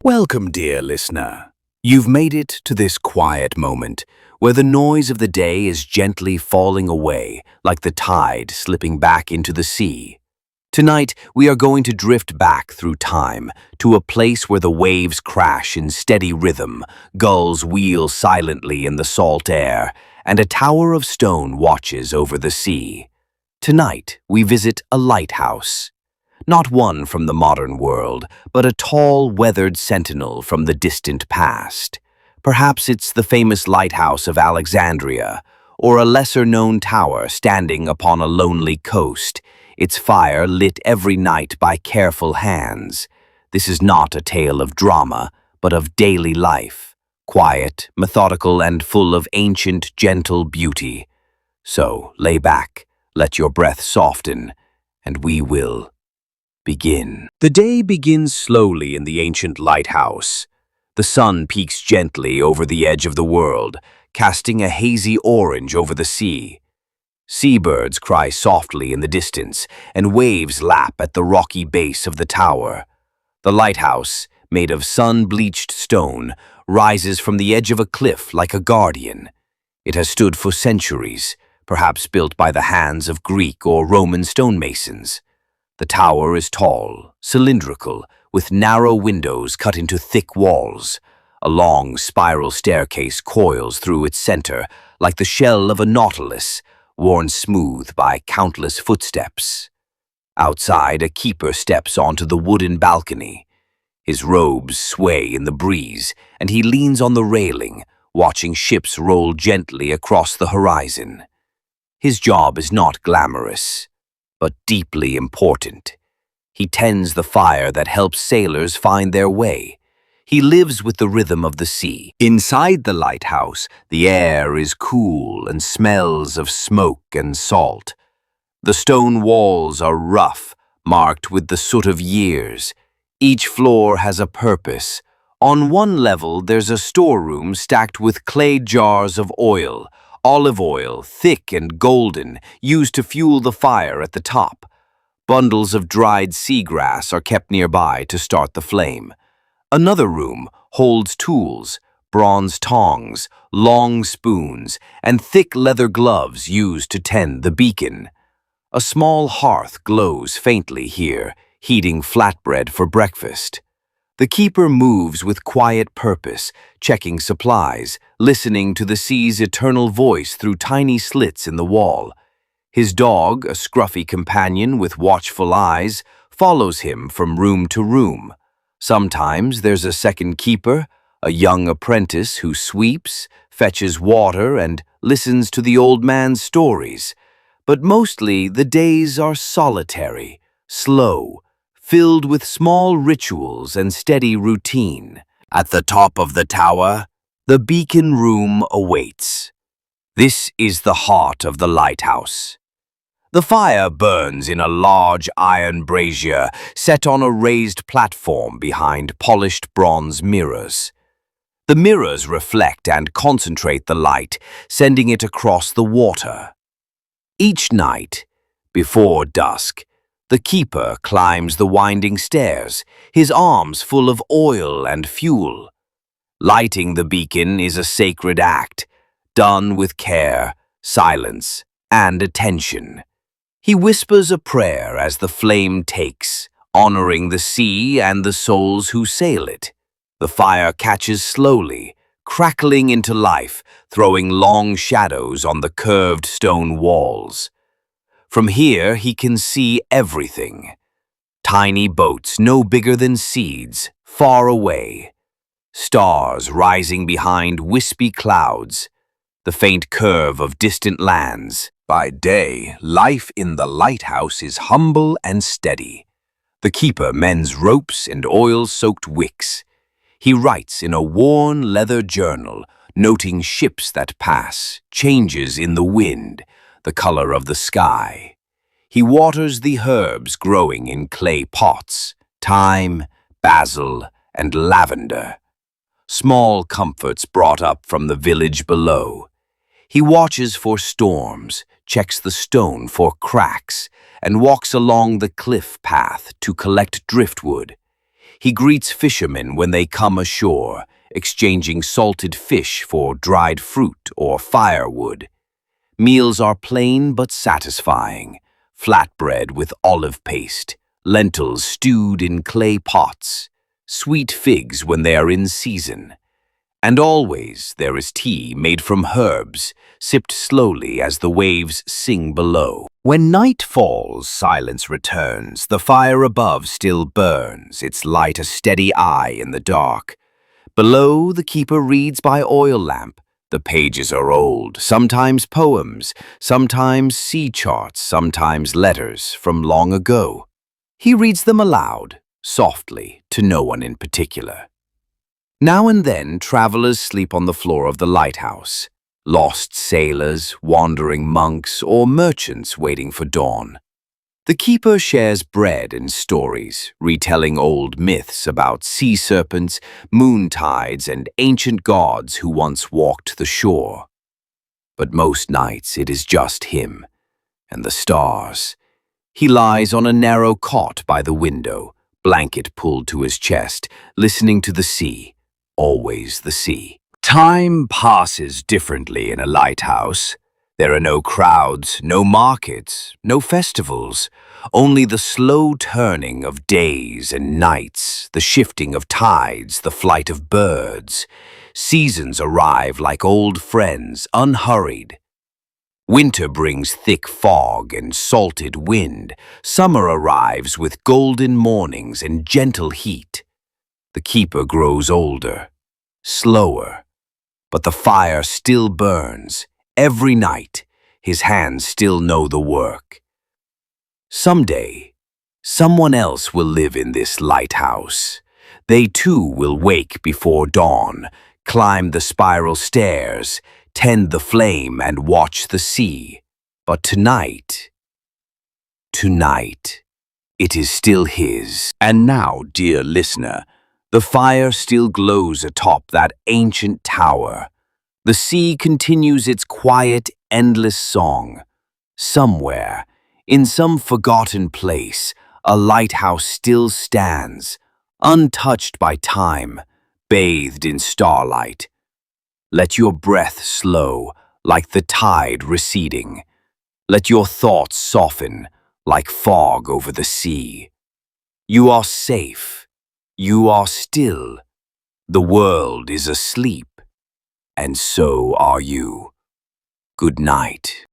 Welcome, dear listener. You've made it to this quiet moment where the noise of the day is gently falling away like the tide slipping back into the sea. Tonight, we are going to drift back through time to a place where the waves crash in steady rhythm, gulls wheel silently in the salt air, and a tower of stone watches over the sea. Tonight, we visit a lighthouse. Not one from the modern world, but a tall, weathered sentinel from the distant past. Perhaps it's the famous lighthouse of Alexandria, or a lesser-known tower standing upon a lonely coast, its fire lit every night by careful hands. This is not a tale of drama, but of daily life, quiet, methodical, and full of ancient, gentle beauty. So, lay back, let your breath soften, and we will begin. The day begins slowly in the ancient lighthouse. The sun peeks gently over the edge of the world, casting a hazy orange over the sea. Seabirds cry softly in the distance, and waves lap at the rocky base of the tower. The lighthouse, made of sun-bleached stone, rises from the edge of a cliff like a guardian. It has stood for centuries, perhaps built by the hands of Greek or Roman stonemasons. The tower is tall, cylindrical, with narrow windows cut into thick walls. A long spiral staircase coils through its center, like the shell of a nautilus, worn smooth by countless footsteps. Outside, a keeper steps onto the wooden balcony. His robes sway in the breeze, and he leans on the railing, watching ships roll gently across the horizon. His job is not glamorous, but deeply important. He tends the fire that helps sailors find their way. He lives with the rhythm of the sea. Inside the lighthouse, the air is cool and smells of smoke and salt. The stone walls are rough, marked with the soot of years. Each floor has a purpose. On one level, there's a storeroom stacked with clay jars of oil, olive oil, thick and golden, used to fuel the fire at the top. Bundles of dried seagrass are kept nearby to start the flame. Another room holds tools, bronze tongs, long spoons, and thick leather gloves used to tend the beacon. A small hearth glows faintly here, heating flatbread for breakfast. The keeper moves with quiet purpose, checking supplies, listening to the sea's eternal voice through tiny slits in the wall. His dog, a scruffy companion with watchful eyes, follows him from room to room. Sometimes there's a second keeper, a young apprentice who sweeps, fetches water, and listens to the old man's stories. But mostly the days are solitary, slow, filled with small rituals and steady routine. At the top of the tower, the beacon room awaits. This is the heart of the lighthouse. The fire burns in a large iron brazier set on a raised platform behind polished bronze mirrors. The mirrors reflect and concentrate the light, sending it across the water. Each night, before dusk, the keeper climbs the winding stairs, his arms full of oil and fuel. Lighting the beacon is a sacred act, done with care, silence, and attention. He whispers a prayer as the flame takes, honoring the sea and the souls who sail it. The fire catches slowly, crackling into life, throwing long shadows on the curved stone walls. From here, he can see everything. Tiny boats no bigger than seeds, far away. Stars rising behind wispy clouds. The faint curve of distant lands. By day, life in the lighthouse is humble and steady. The keeper mends ropes and oil-soaked wicks. He writes in a worn leather journal, noting ships that pass, changes in the wind, the color of the sky. He waters the herbs growing in clay pots, thyme, basil, and lavender. Small comforts brought up from the village below. He watches for storms, checks the stone for cracks, and walks along the cliff path to collect driftwood. He greets fishermen when they come ashore, exchanging salted fish for dried fruit or firewood. Meals are plain but satisfying: flatbread with olive paste, lentils stewed in clay pots, sweet figs when they are in season. And always there is tea made from herbs, sipped slowly as the waves sing below. When night falls, silence returns. The fire above still burns, its light a steady eye in the dark. Below, the keeper reads by oil lamp. The pages are old, sometimes poems, sometimes sea charts, sometimes letters from long ago. He reads them aloud, softly, to no one in particular. Now and then, travelers sleep on the floor of the lighthouse. Lost sailors, wandering monks, or merchants waiting for dawn. The keeper shares bread and stories, retelling old myths about sea serpents, moon tides, and ancient gods who once walked the shore. But most nights it is just him and the stars. He lies on a narrow cot by the window, blanket pulled to his chest, listening to the sea, always the sea. Time passes differently in a lighthouse. There are no crowds, no markets, no festivals, only the slow turning of days and nights, the shifting of tides, the flight of birds. Seasons arrive like old friends, unhurried. Winter brings thick fog and salted wind. Summer arrives with golden mornings and gentle heat. The keeper grows older, slower, but the fire still burns. Every night, his hands still know the work. Someday, someone else will live in this lighthouse. They too will wake before dawn, climb the spiral stairs, tend the flame and watch the sea. But tonight, it is still his. And now, dear listener, the fire still glows atop that ancient tower. The sea continues its quiet, endless song. Somewhere, in some forgotten place, a lighthouse still stands, untouched by time, bathed in starlight. Let your breath slow, like the tide receding. Let your thoughts soften, like fog over the sea. You are safe. You are still. The world is asleep. And so are you. Good night.